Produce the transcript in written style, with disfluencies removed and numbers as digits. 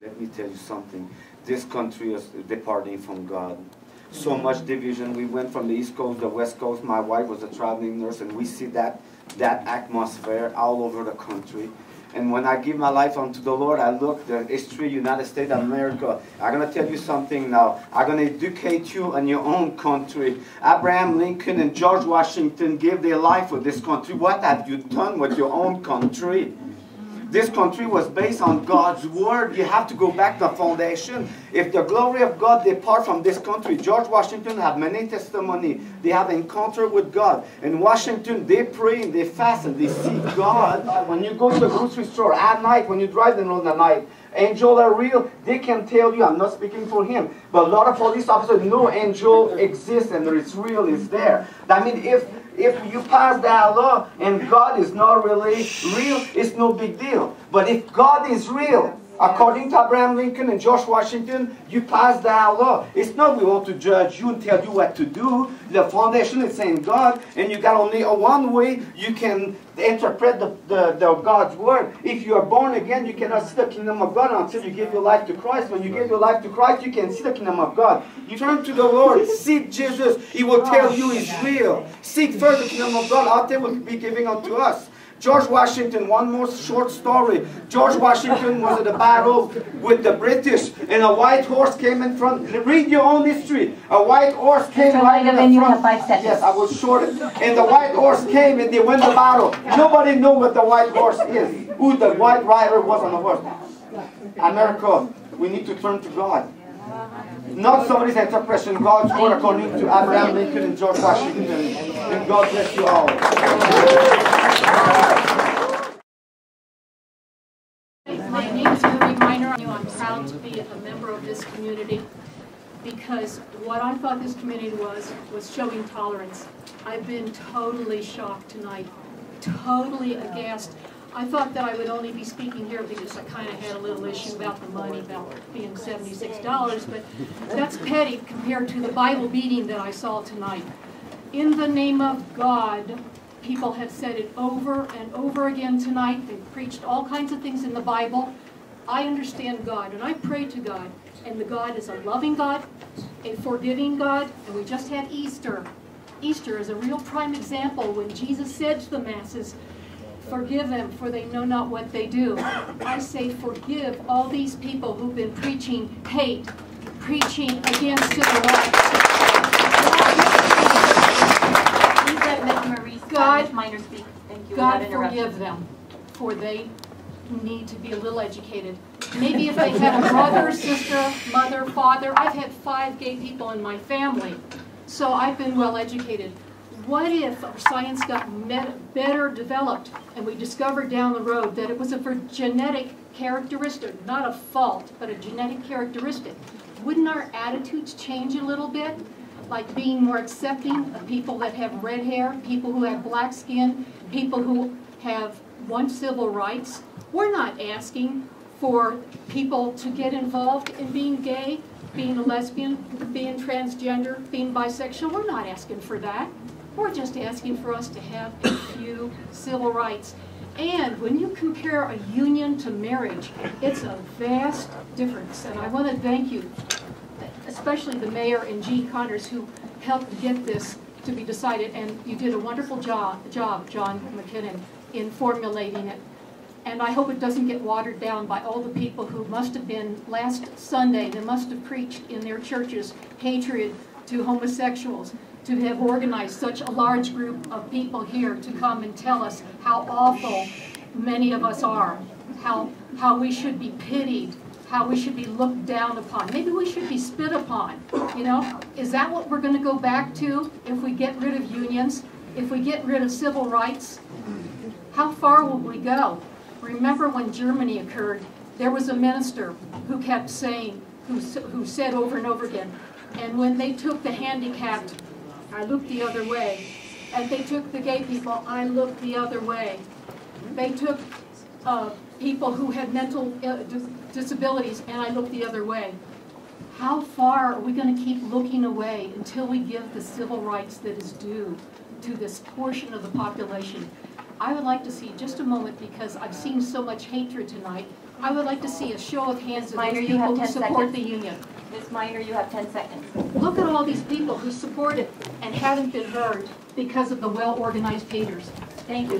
Let me tell you something. This country is departing from God. So much division. We went from the East Coast to the West Coast. My wife was a traveling nurse, and we see that atmosphere all over the country. And when I give my life unto the Lord, I look the history, United States of America. I'm going to tell you something now. I'm going to educate you in your own country. Abraham Lincoln and George Washington gave their life for this country. What have you done with your own country? This country was based on God's word. You have to go back to the foundation. If the glory of God depart from this country, George Washington have many testimony. They have encounter with God. In Washington, they pray and they fast and they see God. When you go to the grocery store at night, when you drive in the night, angels are real. They can tell you, I'm not speaking for him, but a lot of police officers know angel exists and it's real, it's there. I mean, if you pass that law and God is not really real, it's no big deal. But if God is real, according to Abraham Lincoln and George Washington, you pass that law. It's not we want to judge you and tell you what to do. The foundation is saying God, and you got only one way you can interpret the God's word. If you are born again, you cannot see the kingdom of God until you give your life to Christ. When you give your life to Christ, you can see the kingdom of God. You turn to the Lord, seek Jesus. He will tell you He's real. Seek first the kingdom of God, out there will be giving unto us. George Washington, one more short story. George Washington was at a battle with the British, and a white horse came in front. Read your own history. A white horse came right in the front. Yes, I will short it. And the white horse came, and they win the battle. Nobody knew what the white horse is, who the white rider was on the horse. America, we need to turn to God. Not somebody's interpretation, God's word according to Abraham Lincoln and George Washington. And God bless you all. My name is Marie Miner. I'm proud to be a member of this community because what I thought this community was showing tolerance. I've been totally shocked tonight, totally aghast. I thought that I would only be speaking here because I kind of had a little issue about the money, about being $76, but that's petty compared to the Bible beating that I saw tonight. In the name of God, people have said it over and over again tonight. They've preached all kinds of things in the Bible. I understand God, and I pray to God, and the God is a loving God, a forgiving God, and we just had Easter. Easter is a real prime example when Jesus said to the masses, forgive them, for they know not what they do. I say forgive all these people who've been preaching hate, preaching against civil rights. God forgive them, for they need to be a little educated. Maybe if they had a brother, sister, mother, father. I've had 5 gay people in my family, so I've been well educated. What if our science got better developed and we discovered down the road that it was a genetic characteristic, not a fault, but a genetic characteristic? Wouldn't our attitudes change a little bit? Like being more accepting of people that have red hair, people who have black skin, people who have won civil rights. We're not asking for people to get involved in being gay, being a lesbian, being transgender, being bisexual. We're not asking for that. We're just asking for us to have a few civil rights. And when you compare a union to marriage, it's a vast difference. And I want to thank you, especially the mayor and G. Connors, who helped get this to be decided. And you did a wonderful job, John McKinnon, in formulating it. And I hope it doesn't get watered down by all the people who must have been, last Sunday, they must have preached in their churches hatred to homosexuals, to have organized such a large group of people here to come and tell us how awful many of us are, how we should be pitied, how we should be looked down upon. Maybe we should be spit upon, you know? Is that what we're going to go back to if we get rid of unions, if we get rid of civil rights? How far will we go? Remember when Germany occurred, there was a minister who kept saying, who said over and over again, and when they took the handicapped, I looked the other way. And they took the gay people, I looked the other way. They took people who had mental disabilities, and I looked the other way. How far are we going to keep looking away until we give the civil rights that is due to this portion of the population? I would like to see just a moment, because I've seen so much hatred tonight, I would like to see a show of hands of Minor, those you have people who 10 support seconds. the union. Ms. Minor, you have 10 seconds. Look at all these people who support it and haven't been heard because of the well-organized haters. Thank you.